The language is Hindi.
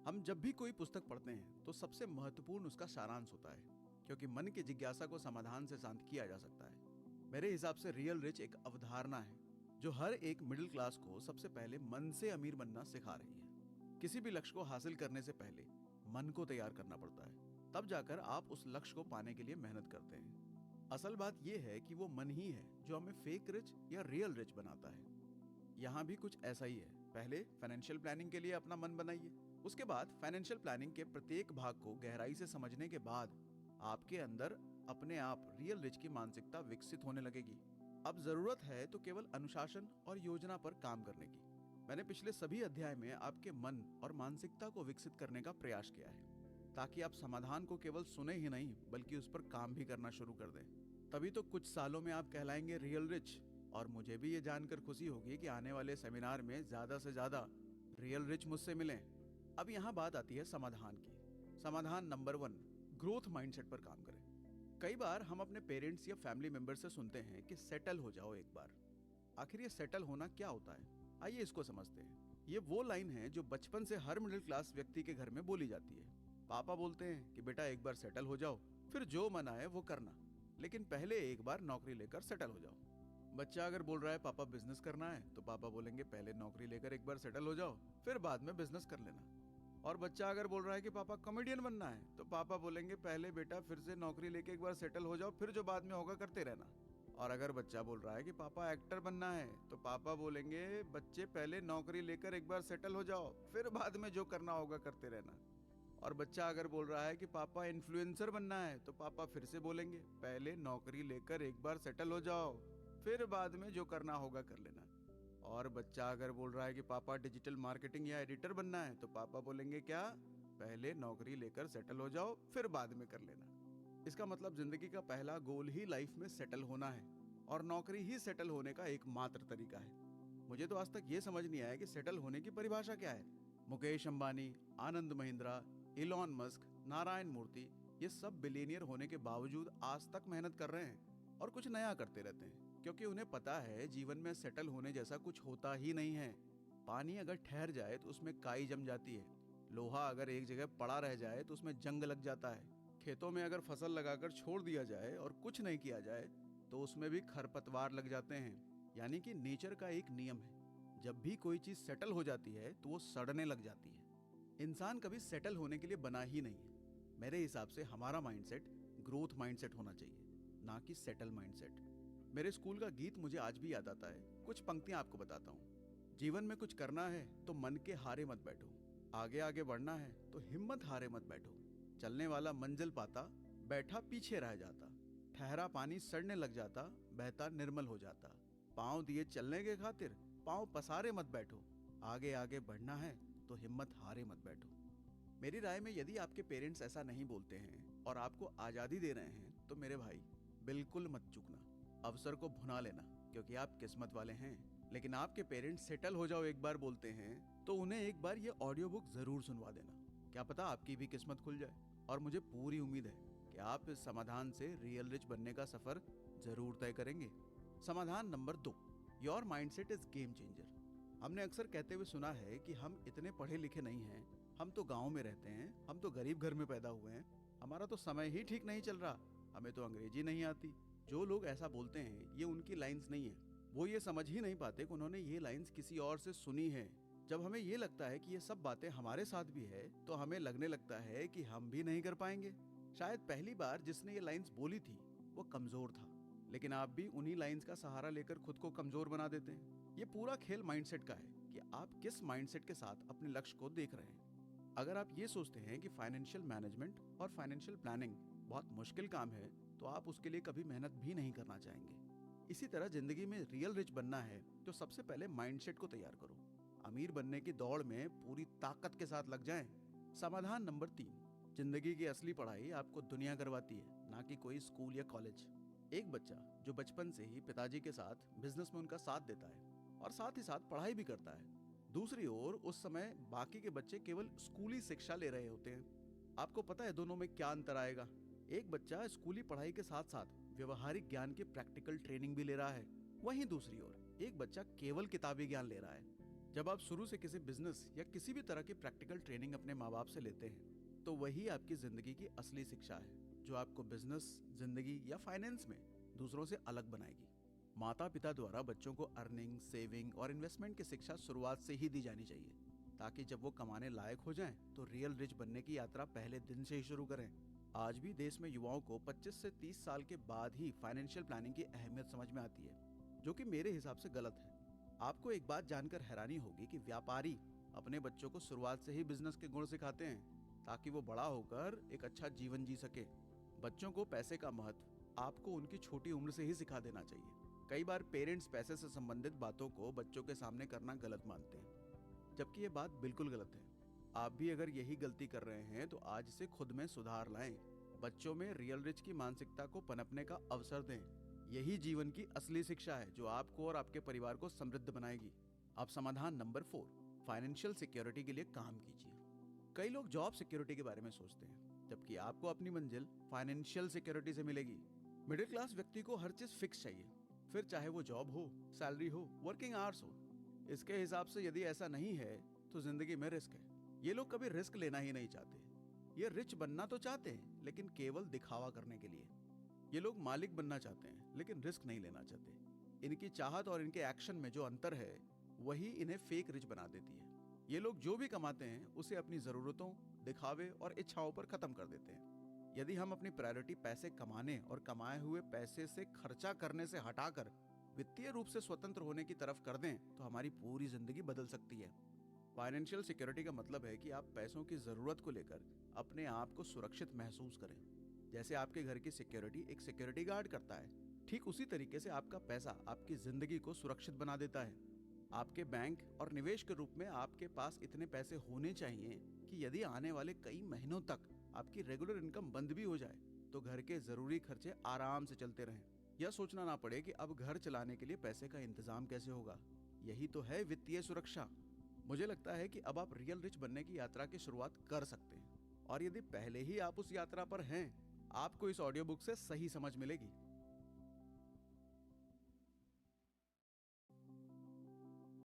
हम जब भी कोई पुस्तक पढ़ते हैं तो सबसे महत्वपूर्ण उसका सारांश होता है, क्योंकि मन की जिज्ञासा को समाधान से शांत किया जा सकता है। मेरे हिसाब से रियल रिच एक अवधारणा है जो हर एक मिडिल क्लास को सबसे पहले मन से अमीर बनना सिखा रही है। किसी भी लक्ष्य को हासिल करने से पहले मन को तैयार करना पड़ता है, तब जाकर आप उस लक्ष्य को पाने के लिए मेहनत करते हैं। असल बात यह है कि वो मन ही है जो हमें फेक रिच या रियल रिच बनाता है। यहाँ भी कुछ ऐसा ही है। पहले फाइनेंशियल प्लानिंग के लिए अपना मन बनाइए, उसके बाद फाइनेंशियल प्लानिंग के प्रत्येक भाग को गहराई से समझने के बाद आपके अंदर अपने आप रियल रिच की मानसिकता विकसित होने लगेगी। अब जरूरत है तो केवल अनुशासन और योजना पर काम करने की। मैंने पिछले सभी अध्याय में आपके मन और मानसिकता को विकसित करने का प्रयास किया है, ताकि आप समाधान को केवल सुने ही नहीं बल्कि उस पर काम भी करना शुरू कर दें। तभी तो कुछ सालों में आप कहलाएंगे रियल रिच। और मुझे भी ये जानकर खुशी होगी कि आने वाले सेमिनार में ज्यादा से ज्यादा रियल रिच मुझसे मिलें। अब यहाँ बात आती है समाधान की। समाधान नंबर 1, ग्रोथ माइंडसेट पर काम करें। कई बार हम अपने पेरेंट्स या फैमिली मेंबर से सुनते हैं कि सेटल हो जाओ एक बार। आखिर ये सेटल होना क्या होता है? आइए इसको समझते हैं। ये वो लाइन है जो बचपन से हर मिडिल क्लास व्यक्ति के घर में बोली जाती है। पापा बोलते हैं कि बेटा एक बार सेटल हो जाओ, फिर जो मन आए वो करना, लेकिन पहले एक बार नौकरी लेकर सेटल हो जाओ। बच्चा अगर बोल रहा है पापा बिजनेस करना है, तो पापा बोलेंगे पहले नौकरी लेकर एक बार सेटल हो जाओ, फिर बाद में बिजनेस कर लेना। और बच्चा अगर बोल रहा है कि पापा कॉमेडियन बनना है, तो पापा बोलेंगे पहले बेटा फिर से नौकरी लेके एक बार सेटल हो जाओ, फिर जो बाद में होगा करते रहना। और अगर बच्चा बोल रहा है कि पापा एक्टर बनना है, तो पापा बोलेंगे बच्चे पहले नौकरी लेकर एक बार सेटल हो जाओ, फिर बाद में जो करना होगा करते रहना। और बच्चा अगर बोल रहा है कि पापा इन्फ्लुएंसर बनना है, तो पापा फिर से बोलेंगे पहले नौकरी लेकर एक बार सेटल हो जाओ, फिर बाद में जो करना होगा कर लेना। और बच्चा अगर बोल रहा है कि पापा डिजिटल मार्केटिंग या एडिटर बनना है, तो पापा बोलेंगे क्या, पहले नौकरी लेकर सेटल हो जाओ, फिर बाद में कर लेना। इसका मतलब जिंदगी का पहला गोल ही लाइफ में सेटल होना है, और नौकरी ही सेटल होने का एकमात्र तरीका है। मुझे तो आज तक ये समझ नहीं आया कि सेटल होने की परिभाषा क्या है। मुकेश अंबानी, आनंद महिंद्रा, इलॉन मस्क, नारायण मूर्ति, ये सब बिलियनियर होने के बावजूद आज तक मेहनत कर रहे हैं और कुछ नया करते रहते हैं, क्योंकि उन्हें पता है जीवन में सेटल होने जैसा कुछ होता ही नहीं है। पानी अगर ठहर जाए तो उसमें काई जम जाती है। लोहा अगर एक जगह पड़ा रह जाए तो उसमें जंग लग जाता है। खेतों में अगर फसल लगाकर छोड़ दिया जाए और कुछ नहीं किया जाए तो उसमें भी खरपतवार लग जाते हैं। यानी कि नेचर का एक नियम है, जब भी कोई चीज सेटल हो जाती है तो वो सड़ने लग जाती है। इंसान कभी सेटल होने के लिए बना ही नहीं है। मेरे हिसाब से हमारा माइंडसेट ग्रोथ माइंडसेट होना चाहिए, ना कि सेटल माइंडसेट। मेरे स्कूल का गीत मुझे आज भी याद आता है। कुछ पंक्तियां आपको बताता हूँ। जीवन में कुछ करना है तो मन के हारे मत बैठो, आगे आगे बढ़ना है तो हिम्मत हारे मत बैठो। चलने वाला मंजिल पाता, बैठा पीछे रह जाता। ठहरा पानी सड़ने लग जाता, बहता निर्मल हो जाता। पाँव दिए चलने के खातिर, पाँव पसारे मत बैठो। आगे आगे बढ़ना है तो हिम्मत हारे मत बैठो। मेरी राय में यदि आपके पेरेंट्स ऐसा नहीं बोलते हैं और आपको आजादी दे रहे हैं, तो मेरे भाई बिल्कुल मत चूकना। अवसर को भुना लेना, क्योंकि आप किस्मत वाले हैं। लेकिन आपके पेरेंट्स सेटल हो जाओ एक बार बोलते हैं, तो उन्हें एक बार ये ऑडियो बुक जरूर सुनवा देना। क्या पता आपकी भी किस्मत खुल जाए। और मुझे पूरी उम्मीद है कि आप इस समाधान से रियल रिच बनने का सफर जरूर तय करेंगे। समाधान number 2, your mindset is game changer. हमने अक्सर कहते हुए सुना है कि हम इतने पढ़े लिखे नहीं हैं, हम तो गांव में रहते हैं, हम तो गरीब घर में पैदा हुए हैं, हमारा तो समय ही ठीक नहीं चल रहा, हमें तो अंग्रेजी नहीं आती। जो लोग ऐसा बोलते हैं ये उनकी लाइंस नहीं है। वो ये समझ ही नहीं पाते कि उन्होंने ये लाइंस किसी और से सुनी है। जब हमें ये लगता है कि ये सब बातें हमारे साथ भी है, तो हमें लगने लगता है कि हम भी नहीं कर पाएंगे। शायद पहली बार जिसने ये लाइंस बोली थी वो कमजोर था, लेकिन आप भी उन्हीं लाइंस का सहारा लेकर खुद को कमजोर बना देते हैं। ये पूरा खेल माइंडसेट का है कि आप किस माइंडसेट के साथ अपने लक्ष्य को देख रहे हैं। अगर आप ये सोचते हैं कि फाइनेंशियल मैनेजमेंट और फाइनेंशियल प्लानिंग बहुत मुश्किल काम है, तो आप उसके लिए कभी मेहनत भी नहीं करना चाहेंगे। इसी तरह जिंदगी में रियल रिच बनना है तो सबसे पहले माइंडसेट को तैयार करो। अमीर बनने की दौड़ में पूरी ताकत के साथ लग जाएं। समाधान नंबर 3, जिंदगी की असली पढ़ाई आपको दुनिया करवाती है, ना कि कोई स्कूल या कॉलेज। एक बच्चा जो बचपन से ही पिताजी के साथ बिजनेस में उनका साथ देता है और साथ ही साथ पढ़ाई भी करता है। दूसरी ओर उस समय बाकी के बच्चे केवल स्कूली शिक्षा ले रहे होते हैं। आपको पता है दोनों में क्या अंतर आएगा? एक बच्चा स्कूली पढ़ाई के साथ साथ व्यवहारिक ज्ञान की प्रैक्टिकल ट्रेनिंग भी ले रहा है, वहीं दूसरी ओर एक बच्चा केवल किताबी ज्ञान ले रहा है। जब आप शुरू से किसी बिजनेस या किसी भी तरह की प्रैक्टिकल ट्रेनिंग अपने माँ बाप से लेते हैं तो वही आपकी जिंदगी की असली शिक्षा है जो आपको बिजनेस, जिंदगी या फाइनेंस में दूसरों से अलग बनाएगी। माता पिता द्वारा बच्चों को अर्निंग, सेविंग और इन्वेस्टमेंट की शिक्षा शुरुआत से ही दी जानी चाहिए ताकि जब वो कमाने लायक हो जाएं तो रियल रिच बनने की यात्रा पहले दिन से ही शुरू करें। आज भी देश में युवाओं को 25 से 30 साल के बाद ही फाइनेंशियल प्लानिंग की अहमियत समझ में आती है, जो कि मेरे हिसाब से गलत है। आपको एक बात जानकर हैरानी होगी कि व्यापारी अपने बच्चों को शुरुआत से ही बिजनेस के गुण सिखाते हैं ताकि वो बड़ा होकर एक अच्छा जीवन जी सके। बच्चों को पैसे का महत्व आपको उनकी छोटी उम्र से ही सिखा देना चाहिए। कई बार पेरेंट्स पैसे से संबंधित बातों को बच्चों के सामने करना गलत मानते हैं, जबकि ये बात बिल्कुल गलत है। आप भी अगर यही गलती कर रहे हैं तो आज से खुद में सुधार लाएं। बच्चों में रियल रिच की मानसिकता को पनपने का अवसर दें। यही जीवन की असली शिक्षा है जो आपको और आपके परिवार को समृद्ध बनाएगी। अब समाधान नंबर 4, फाइनेंशियल सिक्योरिटी के लिए काम कीजिए। कई लोग जॉब सिक्योरिटी के बारे में सोचते हैं, जबकि आपको अपनी मंजिल फाइनेंशियल सिक्योरिटी से मिलेगी। मिडिल क्लास व्यक्ति को हर चीज फिक्स चाहिए, फिर चाहे वो जॉब हो, सैलरी हो, वर्किंग आवर्स हो। इसके हिसाब से यदि ऐसा नहीं है तो जिंदगी में रिस्क है। ये लोग कभी रिस्क लेना ही नहीं चाहते। ये रिच बनना तो चाहते हैं लेकिन केवल दिखावा करने के लिए। ये लोग मालिक बनना चाहते हैं लेकिन रिस्क नहीं लेना चाहते। इनकी चाहत और इनके एक्शन में जो अंतर है वही इन्हें फेक रिच बना देती है। ये लोग जो भी कमाते हैं उसे अपनी जरूरतों, दिखावे और इच्छाओं पर खत्म कर देते हैं। यदि हम अपनी प्रायोरिटी पैसे कमाने और कमाए हुए पैसे से खर्चा करने से हटाकर वित्तीय रूप से स्वतंत्र होने की तरफ कर दें तो हमारी पूरी जिंदगी बदल सकती है। फाइनेंशियल सिक्योरिटी का मतलब है कि आप पैसों की जरूरत को लेकर अपने आप को सुरक्षित महसूस करें। जैसे आपके घर की सिक्योरिटी एक सिक्योरिटी गार्ड करता है, ठीक उसी तरीके से आपका पैसा आपकी जिंदगी को सुरक्षित बना देता है। आपके बैंक और निवेश के रूप में आपके पास इतने पैसे होने चाहिए कि यदि आने वाले कई महीनों तक आपकी रेगुलर इनकम बंद भी हो जाए तो घर के जरूरी खर्चे आराम से चलते रहें। यह सोचना ना पड़े कि अब घर चलाने के लिए पैसे का इंतजाम कैसे होगा। यही तो है वित्तीय सुरक्षा। मुझे लगता है कि अब आप रियल रिच बनने की यात्रा की शुरुआत कर सकते हैं, और यदि पहले ही आप उस यात्रा पर हैं, आपको इस ऑडियो बुक से सही समझ मिलेगी।